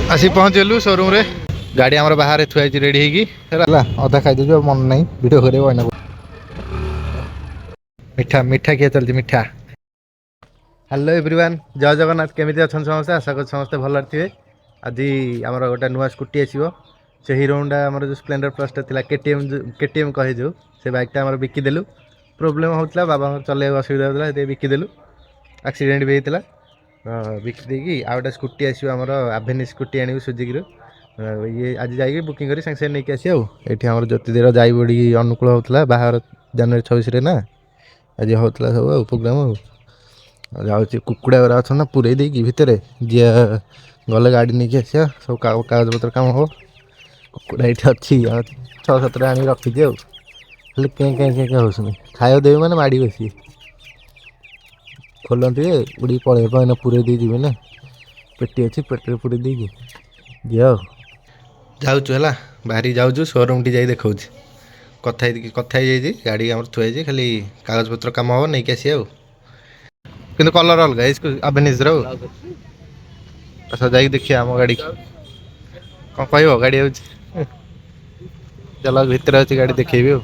आसी पहुँचलु शोरूम रे गाड़ी आमर बाहर थुआई रेडी है अधा खाई दूँ मन ना भिड कर मिठा मिठा किए चलती मिठा। हेलो एवरीवन जय जगन्नाथ केमी अच्छा समस्ते आशा कर समस्ते भल थे। आज आमर गोटे नुआ स्कूटी आसो से हिरो होंडा आम जो स्प्लेंडर प्लस था केटीएम कहे जो से बाइकटा आम बिकिदेलु प्रोब्लेम होता बाबा चलने असुविधा होता है बिकिदेलु एक्सीडेंट भी होता बिकिदेकी आ गए स्कूटी आसो आमर आभेनी स्कूटी आनी सुजुकी ये आज जाइए बुकिंग कर सागे नहीं आसी आठी आम ज्योतिदेव जाई बड़ी अनुकूल होता बाहर जनवरी 26 ना आज होता सब प्रोग्राम जाऊँगी कुकुड़ा गुरा अच्छा पूरे देकी भितर जी गले गाड़ी नहीं आसा सब कागज पत्र कम हम कुकुड़ा ये अच्छी 6-7 आनी रखीजे खाली क्या हूँ खाया देवी मैंने माड़ी बस खोलती उड़ी पलैना पूरे दे जी ना पेटी अच्छी पेट पूरे देकी जी जाऊँ है बाहरी जाऊँ शोरूम टी जाई देखा कथा गाड़ी आम थुआई खाली कागज पत्र कम हम नहीं आसी किंतु कलर अलग इसको अभेनिज अच्छा जाइए देखिए आम गाड़ी कौन कह गाड़ी चल भितर अच्छी गाड़ी देखेबी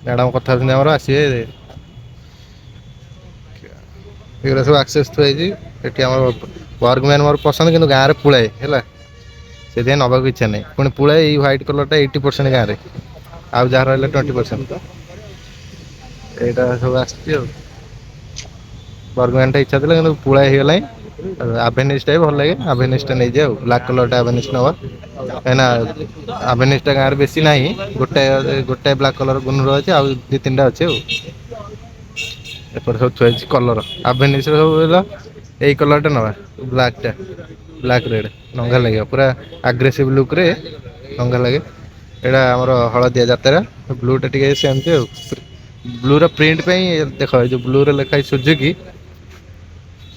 मैडम कथा आमर आसवे सब आक्सेस थुआई वर्कमैन मोर पसंद कि गाँव में पुलाए है से नवाक इच्छा नहीं पुणी पुलाए ये व्हाइट कलरटा 80% गाँव में आउ जहाँ रहा 20% यहाँ सब आ बर्गमैन इच्छा था कि पुलाए हो गला आभेनिस्टा भी भल लगे आभेनिस्टा नहीं जाए ब्लाक कलरटा आभेनिस्ट नवा कहीं आभेनिस्टा गाँव में बेसी ना गोटाए गोटाए ब्लाक कलर गुनुर अच्छे आउ 2-3टा अच्छे एपट सब थुआई कलर आभेनिस सब यही कलरटा नवा ब्लाकटा ब्लाक रेड नंगा लगे पूरा आग्रेसिव लुक रे नंगा लगे यहाँ आमर हलदिया जातरा ब्लूटा टी सेमती ब्लूर प्रिंट देख जो ब्लूर लिखाई सुजुकी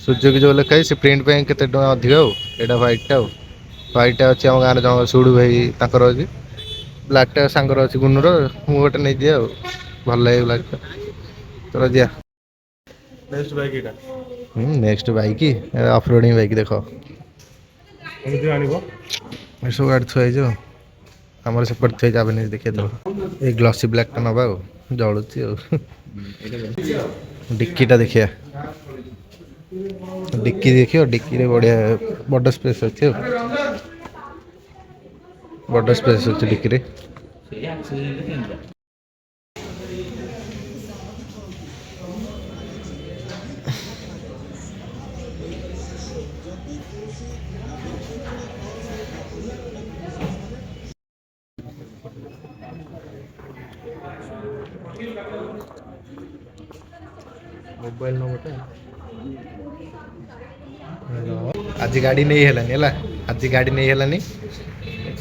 सुजुकी जो लिखाई से प्रिंट के अधिक यहाँ व्हाइटा व्हाइटा अच्छी आम गाँव जन सुड़ू भाई तर अच्छी ब्लाकटा सांगर अच्छी गुनुर मुझे गोटे नहीं दिए भल लगे ब्लाकटा चलो दिया next bike off roading bike देख सब गाड़ी थुआई आमर सेपट थुआई आभेनिज देखिए तो ये ग्लसी ब्लैकटा नवा जलुची डिक्कीटा देखिए डिक्की देखिए डिक्की रे बढ़िया बड़ स्पेस अच्छे बड़ स्पेस अच्छे डिक्की रे मोबाइल नंबर आज गाड़ी नहीं है आज गाड़ी नहीं है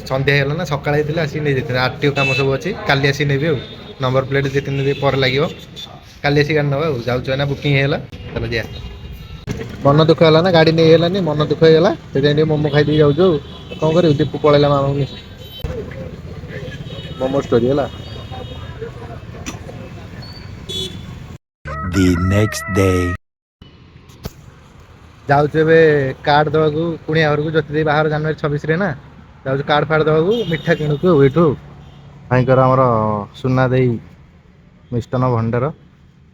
सन्ध्या है ना सका आसिक नहीं आरटीओ कम सब अच्छी काली आसी नेबी नंबर प्लेट 2-3 दिन पर लगे काली आसी गाड़ी नवा जाऊँ ना बुकिंग है चलो जा मन दुख है ना गाड़ी नहीं है मन दुख होगा से मोमो खाई जाऊँ कौन कर दीपू पलैला मामा मोमो स्टोरी है The next day. जाऊँ कार्ड देवाक कुणिया घर को ज्योति बाहर जनवरी 26 ना जाऊँ कार्ड फाड़ देवाक मिठा किणुक ये भाई आमर सुना दे मिष्टान भंडार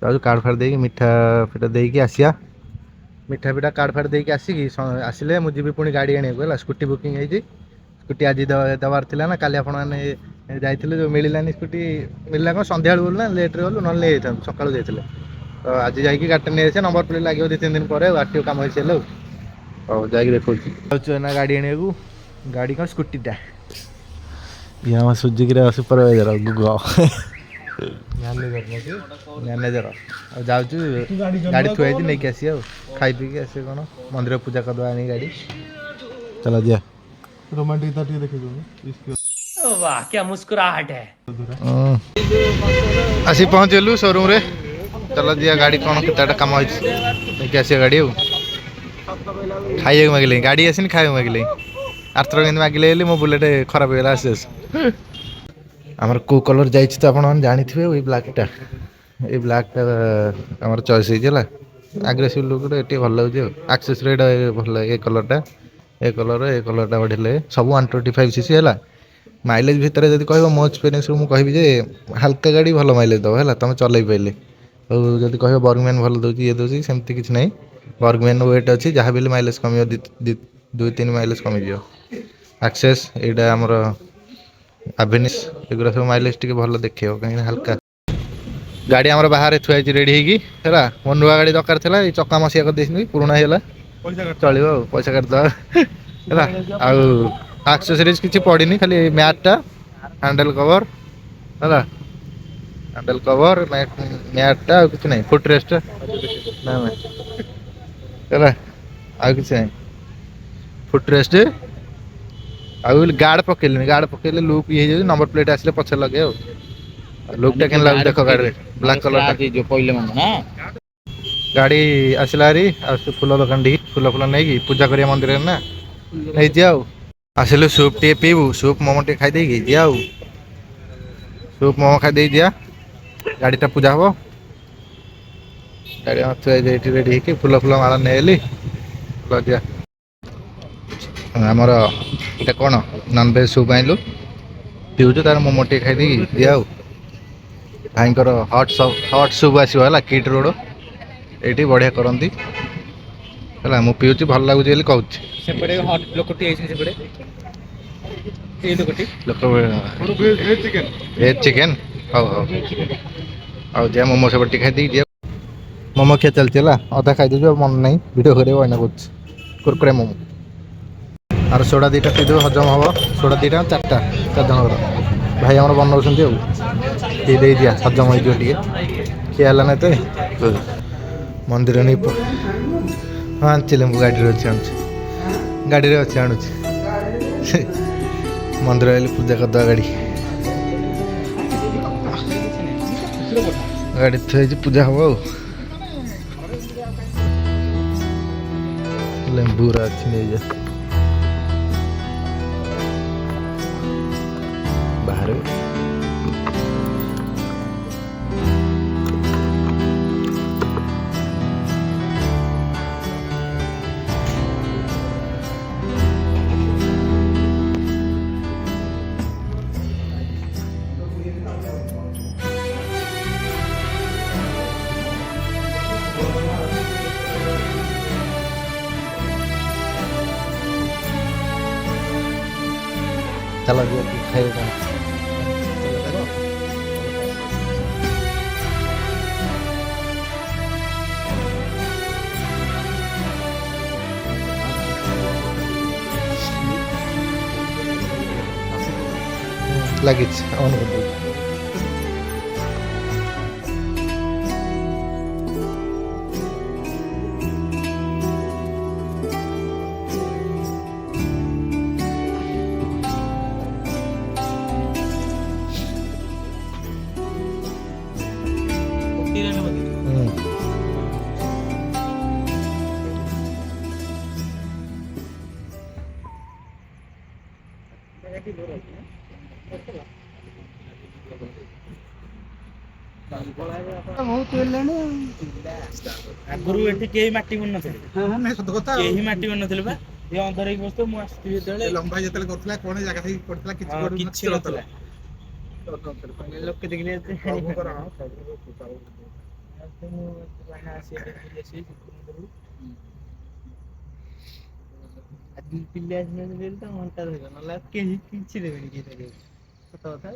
जाऊँ कार्ड फाड़ दे मिठा फिटा देकी आसिया मिठा फिटा कार्ड फाड़ देकी आसिकी आसिले मुझे पुणी गाड़ी आने स्कूटी बुकिंग है स्कूटी आज देवार थी ना काली आपने जाइए जो मिलानी स्कूटी मिलला कौन सन्ध्या गलु ना लेट्रे गलु ना नहीं सका जाइए तो आज जाकि गाड़ी नहीं आसे नंबर प्लेट लगे 2-3 दिन पर आरटीओ कम हो सारे जाकि देखा ना गाड़ी आने को गाड़ी कौन स्कूटीटा ये आम सुजुकी सुपरवाइजर गुग मैनेजर जाऊँ गाड़ी थुआई नहीं आसी खाई पी आसे कौन मंदिर पूजा करदे आनी गाड़ी चलो दिया रोमांटिकता देखिए वाह क्या मुस्कुराहट है आसी पहुँचलु शोरूम रे चलो दिया गाड़ी कौन केटा कम होगी आस गाड़ी खाइए मागिले गाड़ी आसनी खाइए मागिले आरथर के मागिले मो बुलेट खराब होगा आस आमर को कलर जाइए तो आप जानी वही ब्लाकटा ये ब्लाकटा आमर चॉइस है आग्रेसिव लुक ये भल लगे एक्सेसरी भल लगे कलरटा ଏ କଲର୍ଟା ବଢ଼ିଲେ ସବୁ 125cc ହେଲା। ମାଇଲେଜ୍ ଭିତରେ ଯଦି କହିବ ମୋ ଏକ୍ସପିରିଏନ୍ସରୁ ମୁଁ କହିବି ଯେ ହାଲକା ଗାଡ଼ି ଭଲ ମାଇଲେଜ୍ ଦେବ ହେଲା, ତୁମେ ଚଲେଇ ପାଇଲେ। ଆଉ ଯଦି କହିବ ବର୍ଗମ୍ୟାନ୍ ଭଲ ଦେଉଛି ଇଏ ଦେଉଛି, ସେମିତି କିଛି ନାହିଁ। ବର୍ଗମ୍ୟାନ୍ ୱେଟ୍ ଅଛି, ଯାହା ବି ହେଲେ ମାଇଲେଜ୍ କମିବ, 2-3 ମାଇଲେଜ୍ କମିଯିବ। ଆକ୍ସେସ୍ ଏଇଟା ଆମର ଆଭେନିସ୍, ଏଗୁଡ଼ା ସବୁ ମାଇଲେଜ୍ ଟିକେ ଭଲ ଦେଖେଇବ, କାହିଁକିନା ହାଲକା ଗାଡ଼ି ଆମର ବାହାରେ ଥୁଆ ହେଇଛି ରେଡ଼ି ହେଇକି ହେଲା। ମୋ ନୂଆ ଗାଡ଼ି ଦରକାର ଥିଲା, ଏଇ ଚକା ମସିଆ କରିଦେଇଛନ୍ତି, ପୁରୁଣା ହେଇଗଲା ଚଳିବ ଆଉ, ପଇସା କାଟିଦେବା ହେଲା। ଆଉ ଆକ୍ସେସରିଜ୍ କିଛି ପଡ଼ିନି, ଖାଲି ମ୍ୟାଟ୍ଟା, ହ୍ୟାଣ୍ଡେଲ୍ କଭର୍ ହେଲା, ହ୍ୟାଣ୍ଡେଲ୍ କଭର୍, ମ୍ୟାଟ୍ଟା, ଆଉ କିଛି ନାହିଁ। ଫୁଟ୍ ରେଷ୍ଟ ନା ହେଲା, ଆଉ କିଛି ନାହିଁ। ଫୁଟ୍ ରେଷ୍ଟ ଆଉ ଗାର୍ଡ଼ ପକେଇଲେ ଲୁକ୍ ଇଏ ହେଇଯାଉଛି। ନମ୍ବର ପ୍ଲେଟ୍ ଆସିଲେ ପଛରେ ଲଗେଇ ଆଉ ଲୁକ୍ଟା କେମିତି ଲାଗୁଛି ଦେଖ ଗାଡ଼ିରେ, ବ୍ଲାକ୍ କଲର୍ଟା। ଗାଡ଼ି ଆସିଲା ହାରି ଆଉ ସେ ଫୁଲ ଦୋକାନ ଟିକେ ଫୁଲ ନେଇକି ପୂଜା କରିବା ମନ୍ଦିରରେ ନା, ନେଇଯିବା ଆଉ। ଆସିଲୁ ସୁପ୍ ଟିକେ ପିଇବୁ, ସୁପ୍ ମୋମୋ ଟିକେ ଖାଇଦେଇକି ଯିବା ଆଉ। ସୁପ୍ ମୋମୋ ଖାଇଦେଇ ଯିବା, ଗାଡ଼ିଟା ପୂଜା ହବ। ଗାଡ଼ି ଥୁଆ ହେଇଛି ଏଇଠି ରେଡ଼ି ହେଇକି, ଫୁଲ ମାଳ ନେଇଗଲି ଯିବା। ଆମର ଏଇଟା କ'ଣ ନନ୍ଭେଜ୍ ସୁପ୍ ଆଣିଲୁ, ପିଉଛୁ, ତାର ମୋମୋ ଟିକେ ଖାଇଦେଇକି ଯିବା ଆଉ। ଭାଇଙ୍କର ହଟ୍ ସୁପ୍ ଆସିବ ହେଲା, କିଟ୍ ରୋଡ଼ ଏଇଠି ବଢ଼ିଆ କରନ୍ତି ହେଲା। ମୁଁ ପିଉଛି, ଭଲ ଲାଗୁଛି ବୋଲି କହୁଛି। ସେପଟେ ଲୋକଟି ହେଇଛନ୍ତି ସେପଟେ ଏଇ ଲୋକଟି ଭେଜ୍ ଚିକେନ୍ ହଉ ଯିବା ମୋମୋ ସେପଟେ ଟିକେ ଖାଇଦେଇକି ଯିବା। ମୋମୋ ଖିଆ ଚାଲିଛି ହେଲା, ଅଧା ଖାଇଦେଉଛି ଆଉ ମନେ ନାହିଁ, ଭିଡ଼ିଓ କରିବାକୁ ଏଇନା କରୁଛି। କୁରକୁରେ ମୋମୋ ଆଉ ସୋଡ଼ା ଦୁଇଟା ପିଇଦେବୁ, ହଜମ ହେବ। ସୋଡ଼ା 2 ଟଙ୍କା 4ଟା, 4 ଜଣଙ୍କର। ଭାଇ ଆମର ବନାଉଛନ୍ତି ଆଉ, ପିଇ ଦେଇ ଯିବା, ହଜମ ହେଇଯିବ ଟିକେ। ଖିଆ ହେଲା ନା ଏତେ ମନ୍ଦିର ନେଇ ହଁ ଆଣିଛି, ଲେମ୍ବୁ ଗାଡ଼ିରେ ଅଛି, ଆଣୁଛି। ମନ୍ଦିର ଆଇଲେ ପୂଜା କରିଦେବା ଗାଡ଼ି ଥୁଆ ହେଇଛି, ପୂଜା ହବ ଆଉ। ଲେମ୍ବୁ ଗୁରା ଅଛି, ନେଇଯା ବାହାରେ। ଚାଲ ଖାଇବା ଲାଗିଛି, ଅନ୍ କରିଦେଉଛି। ଆଗରୁ ଏଠି କେହି ମାଟି କରୁନଥିଲେ, କେହି ମାଟି କରୁନଥିଲେ ବା। ଏ ଅନ୍ଧାର ହେଇକି ବସିଥିବ, ମୁଁ ଆସିଥିବି ଯେତେବେଳେ ଲମ୍ବା ଯେତେବେଳେ କରୁଥିଲା କଣ ଜାଗା ହେଇକି ପଡିଥିଲା କିଛି ନଥିଲା। ଲୋକ ଦେଖିଲେ ପିଲା ତ ଘଣ୍ଟା ରହିବ, ନହେଲେ କେହି କିଛି ଦେବେନି, କେହି ଦେବେନି। ସତ କଥା।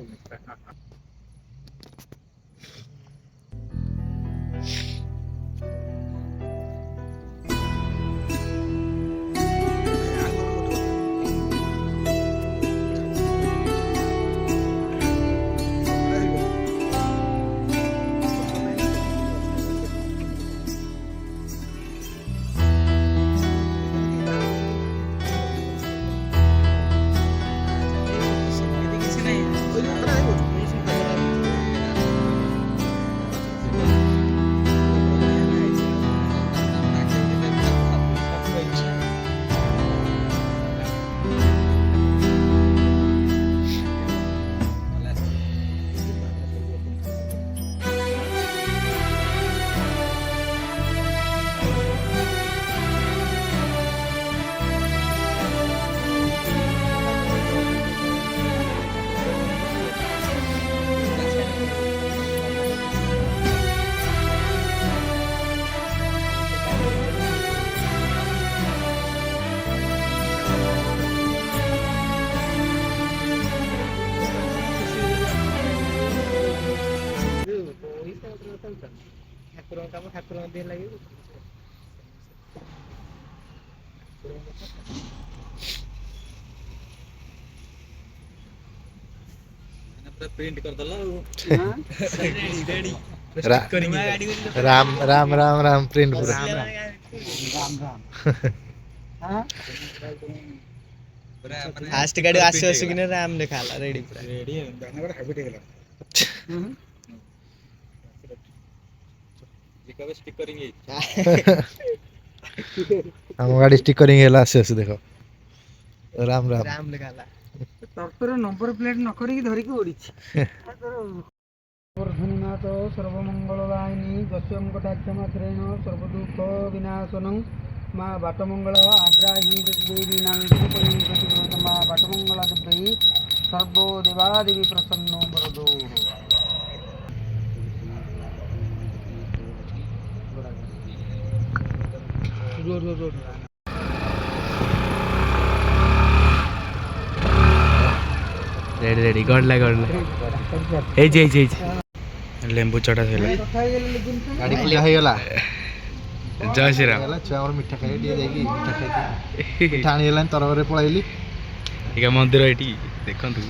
କାମ ଠାକୁରଙ୍କ ଦେହ ଲାଗିବ। ପ୍ରିଣ୍ଟ କରିଦେଲ ଆଉ ରାମ ରାମ ରାମ ରାମ ପ୍ରିଣ୍ଟ ପୁରା ଫାଷ୍ଟ ଗାଡି ଆସୁ ଆସୁ କିନା ରାମ ଲେଖା ହେଲା ରେଡି ପୁରା ରେଡି ଜାନଗଡ଼ ହାବିଟ ହେଇଗଲା ଜିକାବେ ଷ୍ଟିକରିଂ ହେଇଛି ଆମ ଗାଡି ଷ୍ଟିକରିଂ ହେଲା ଆସୁ ଆସୁ ଦେଖ ରାମ ରାମ ରାମ ଲେଖା ହେଲା ତରତର ନମ୍ବର ପ୍ଲେଟ ନ କରିକି ଧରିକି ଓଡିଛି। ବର୍ଧନନାଥ ସର୍ବମଙ୍ଗଳ ଦାୟିନୀ ଯସ୍ୟଂ କଟାକ୍ଷ ମାତ୍ରେଣ ସର୍ବଦୁଃଖ ବିନାଶନଂ ମା ବାଟମଙ୍ଗଳ ଆଗ୍ରାହୀ ଦେବୀ ନାଙ୍ଗ ମା ବାଟମଙ୍ଗଳ ଦେବୀ ସର୍ବ ଦେବାଦେବୀ ପ୍ରସନ୍ନ ବରଦୋ। ରେଡି ରେଡି ଗଡଲା ହେଇଛି ଲେମ୍ବୁ ଚଟା ଥିଲା ଗାଡି ପୂଜା ହେଇଗଲା ଜୟ ଶ୍ରୀରାମ ହେଲା ଛୁଆ ଆମର ମିଠା ଖାଇ ଟିକେ ଯାଇକି ମିଠା ଖାଇକି ମିଠା ଆଣି ହେଲାନି ତରବରରେ ପଳେଇଲି ଟିକେ ମନ୍ଦିର ଏଠି ଦେଖନ୍ତୁ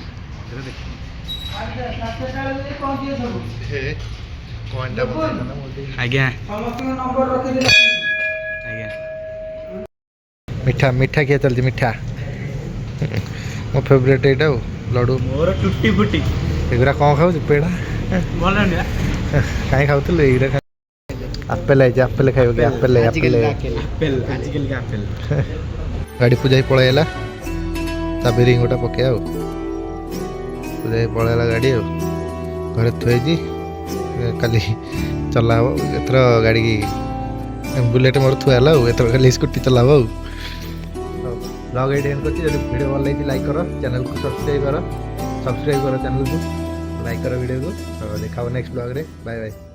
ଆଜ୍ଞା ଆଜ୍ଞା ମିଠା ମିଠା ଖିଆ ଚାଲିଛି ମିଠା ମୋ ଫେଭରେଟ୍ ଏଇଟା ଆଉ ଲଡ଼ୁ ମୋର ଟୁଟି ଫୁଟି ଏଗୁରା କ'ଣ ଖାଉଛୁ ପେଡ଼ା ଭଲ ନୁହେଁ। କାହିଁ ଖାଉଥିଲୁ ଏଇଗୁରା ଆପେଲ ହେଇଛି ଆପେଲ ଖାଇବ କି ଆପେଲ ଆପେଲ ଆଜିକାଲି ଆପେଲ ଗାଡ଼ି ପୂଜା ହେଇ ପଳେଇଲା ଚାବି ରିଙ୍ଗ ଗୋଟା ପକେଇବା ଆଉ ପୂଜା ହେଇ ପଳେଇଲା ଗାଡ଼ି ଆଉ ଘରେ ଥୋଇଛି କାଲି ଚଲା ହବ ଏଥର ଗାଡ଼ି ବୁଲେଟ୍ ମୋର ଥୁଆ ହେଲା ଆଉ ଏଥର ଖାଲି ସ୍କୁଟି ଚଲା ହବ ଆଉ ବ୍ଲଗ୍ ଏଇଠି ଏଣ୍ଡ କରୁଛି ଯଦି ଭିଡ଼ିଓ ଭଲ ଲାଗିଛି ଲାଇକ୍ କର ଚ୍ୟାନେଲକୁ ସବସ୍କ୍ରାଇବ୍ କର ଚ୍ୟାନେଲକୁ ଲାଇକ୍ କର ଭିଡ଼ିଓକୁ ଦେଖା ହବ ନେକ୍ସଟ ବ୍ଲଗ୍ରେ ବାଏ ବାଏ।